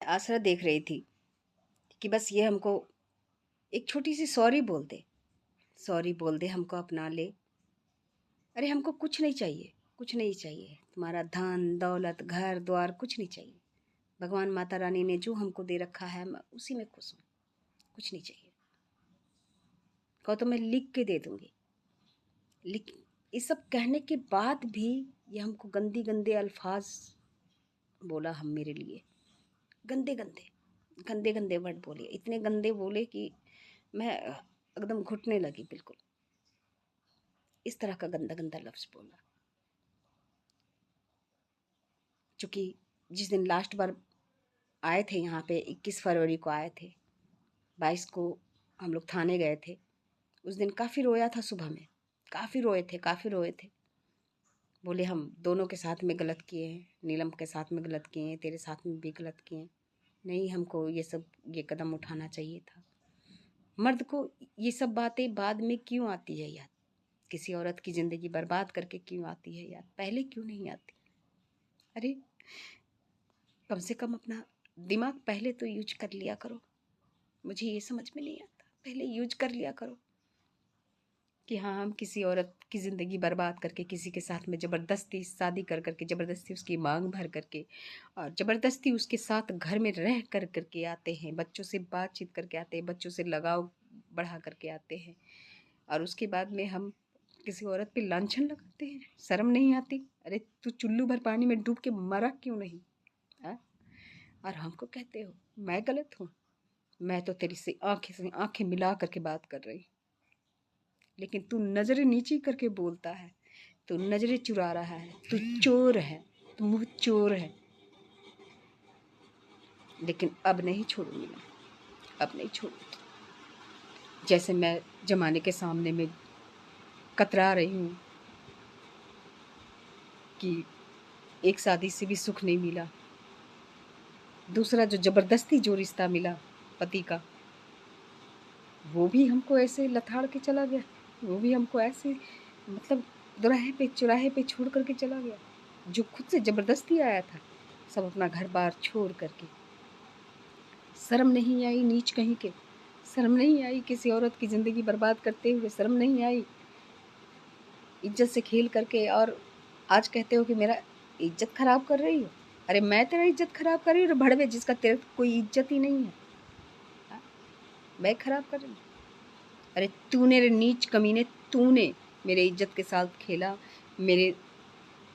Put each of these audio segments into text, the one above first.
आसरा देख रही थी कि बस ये हमको एक छोटी सी सॉरी बोल दे, हमको अपना ले। अरे हमको कुछ नहीं चाहिए, कुछ नहीं चाहिए, तुम्हारा धन दौलत घर द्वार कुछ नहीं चाहिए। भगवान माता रानी ने जो हमको दे रखा है मैं उसी में खुश हूँ, कुछ नहीं चाहिए। कहो तो मैं लिख के दे दूँगी। लेकिन ये सब कहने के बाद भी ये हमको गंदे गंदे अल्फाज बोला, हम मेरे लिए गंदे गंदे गंदे गंदे वर्ड बोले, इतने गंदे बोले कि मैं एकदम घुटने लगी बिल्कुल। इस तरह का गंदा गंदा लफ्ज़ बोला। चूँकि जिस दिन लास्ट बार आए थे यहाँ पे 21 फरवरी को आए थे, 22 को हम लोग थाने गए थे। उस दिन काफ़ी रोया था, सुबह में काफ़ी रोए थे। बोले हम दोनों के साथ में गलत किए हैं, नीलम के साथ में गलत किए हैं, तेरे साथ में भी गलत किए हैं। नहीं, हमको ये कदम उठाना चाहिए था। मर्द को ये सब बातें बाद में क्यों आती है याद? किसी औरत की ज़िंदगी बर्बाद करके क्यों आती है याद? पहले क्यों नहीं आती? अरे कम से कम अपना दिमाग पहले तो यूज कर लिया करो। मुझे ये समझ में नहीं आता, पहले यूज कर लिया करो कि हाँ, हम किसी औरत की ज़िंदगी बर्बाद करके किसी के साथ में ज़बरदस्ती शादी कर करके, ज़बरदस्ती उसकी मांग भर करके और ज़बरदस्ती उसके साथ घर में रह कर करके आते हैं, बच्चों से बातचीत करके आते हैं, बच्चों से लगाव बढ़ा करके आते हैं, और उसके बाद में हम किसी औरत पे लांछन लगाते हैं। शर्म नहीं आती? अरे तू चुल्लू भर पानी में डूब के मरा क्यों नहीं? हाँ? और हमको कहते हो मैं गलत हूँ? मैं तो तेरी से आंखें मिला करके बात कर रही, लेकिन तू नजरें नीची करके बोलता है, तू नजरें चुरा रहा है, तू चोर है, तू मुँह चोर है। लेकिन अब नहीं छोड़ूंगी मैं, अब नहीं छोड़ूंगी। जैसे मैं जमाने के सामने में कतरा रही हूँ कि एक शादी से भी सुख नहीं मिला, दूसरा जो ज़बरदस्ती जो रिश्ता मिला पति का, वो भी हमको ऐसे लथाड़ के चला गया, वो भी हमको ऐसे मतलब चौराहे पे छोड़ करके चला गया। जो खुद से ज़बरदस्ती आया था, सब अपना घर बार छोड़ करके। शर्म नहीं आई नीच कहीं के? शर्म नहीं आई किसी औरत की ज़िंदगी बर्बाद करते हुए? शर्म नहीं आई इज्जत से खेल करके? और आज कहते हो कि मेरा इज्जत खराब कर रही हो। अरे मैं तेरा इज्जत खराब कर रही हूँ? भड़वे जिसका तेरे कोई इज्जत ही नहीं है, हाँ? मैं खराब कर रही हूँ? अरे तूने, रे नीच कमीने, तूने मेरे इज्जत के साथ खेला, मेरे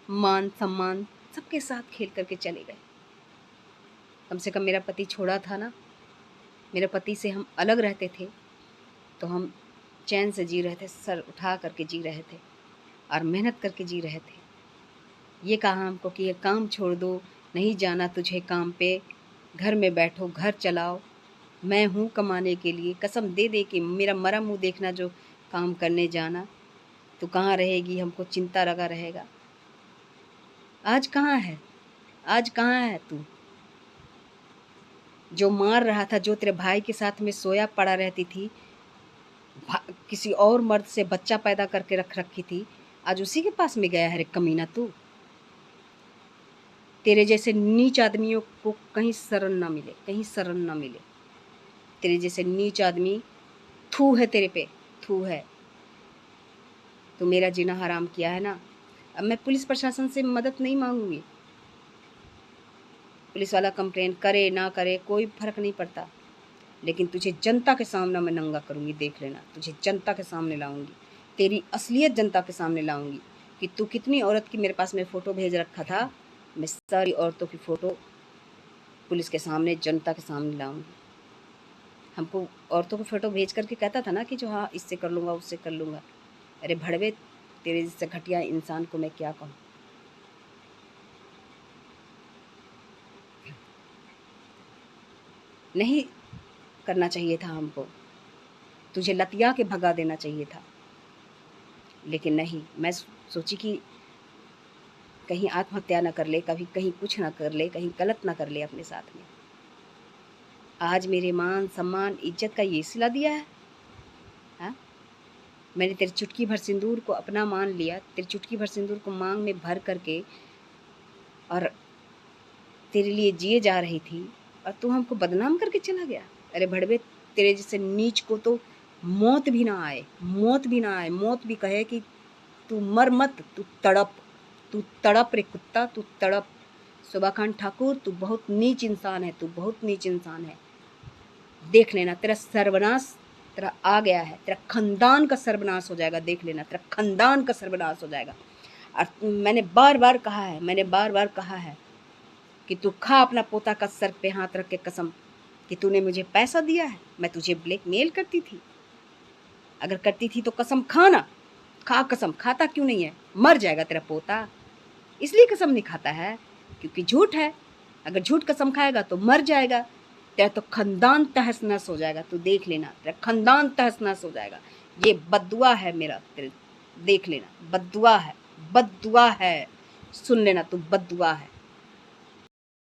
मान सम्मान सबके साथ खेल करके चले गए। कम से कम मेरा पति छोड़ा था ना, मेरे पति से हम अलग रहते थे तो हम चैन से जी रहे थे, सर उठा करके जी रहे थे और मेहनत करके जी रहे थे। ये कहा हमको कि ये काम छोड़ दो, नहीं जाना तुझे काम पे, घर में बैठो, घर चलाओ, मैं हूँ कमाने के लिए। कसम दे दे कि मेरा मरा मुँह देखना जो काम करने जाना, तू कहाँ रहेगी, हमको चिंता लगा रहेगा। आज कहाँ है? आज कहाँ है तू? जो मार रहा था, जो तेरे भाई के साथ में सोया पड़ा रहती थी, किसी और मर्द से बच्चा पैदा करके रख रखी थी, आज उसी के पास में गया है रे कमीना तू। तेरे जैसे नीच आदमियों को कहीं शरण ना मिले, कहीं शरण ना मिले। तेरे जैसे नीच आदमी, थू है तेरे पे, थू है। तो मेरा जीना हराम किया है ना। अब मैं पुलिस प्रशासन से मदद नहीं मांगूंगी। पुलिस वाला कंप्लेन करे ना करे कोई फर्क नहीं पड़ता, लेकिन तुझे जनता के सामने मैं नंगा करूंगी, देख लेना। तुझे जनता के सामने लाऊंगी, तेरी असलियत जनता के सामने लाऊंगी कि तू कितनी औरत की मेरे पास में फ़ोटो भेज रखा था। मैं सारी औरतों की फ़ोटो पुलिस के सामने, जनता के सामने लाऊंगी। हमको औरतों को फ़ोटो भेज करके कहता था ना कि जो हाँ इससे कर लूँगा, उससे कर लूँगा। अरे भड़वे, तेरे जैसे घटिया इंसान को मैं क्या कहूँ। नहीं करना चाहिए था हमको, तुझे लतिया के भगा देना चाहिए था, लेकिन नहीं। मैं सोची कि कहीं आत्महत्या ना कर ले, कभी कहीं कुछ ना कर ले, कहीं गलत ना कर ले अपने साथ में। आज मेरे मान सम्मान इज्जत का ये सिला दिया है, हाँ? मैंने तेरे चुटकी भर सिंदूर को अपना मान लिया, तेरे चुटकी भर सिंदूर को मांग में भर करके और तेरे लिए जिए जा रही थी। और तू हमको बदनाम करके चला गया। अरे भड़वे, तेरे जैसे नीच को तो मौत भी ना आए, मौत भी ना आए, मौत भी कहे कि तू मर मत, तू तड़प रे कुत्ता, तू तड़प। सुबा खान ठाकुर, तू बहुत नीच इंसान है, तू बहुत नीच इंसान है। देख लेना तेरा सर्वनाश तेरा आ गया है, तेरा खानदान का सर्वनाश हो जाएगा, देख लेना तेरा खानदान का सर्वनाश हो जाएगा। और मैंने बार बार कहा है कि तू खा अपना पोता का सर पे हाथ रख के कसम कि तूने मुझे पैसा दिया है, मैं तुझे ब्लैकमेल करती थी। अगर करती थी तो कसम खाना, खा कसम। खाता क्यों नहीं है? मर जाएगा तेरा पोता, इसलिए कसम नहीं खाता है क्योंकि झूठ है। अगर झूठ कसम खाएगा तो मर जाएगा, तेरा तो खानदान तहस नहस हो जाएगा। तू देख लेना, तेरा खानदान तहस नहस हो जाएगा। ये बद्दुआ है मेरा तेरे, देख लेना, बद्दुआ है, बद्दुआ है। सुन लेना, तू बद्दुआ है।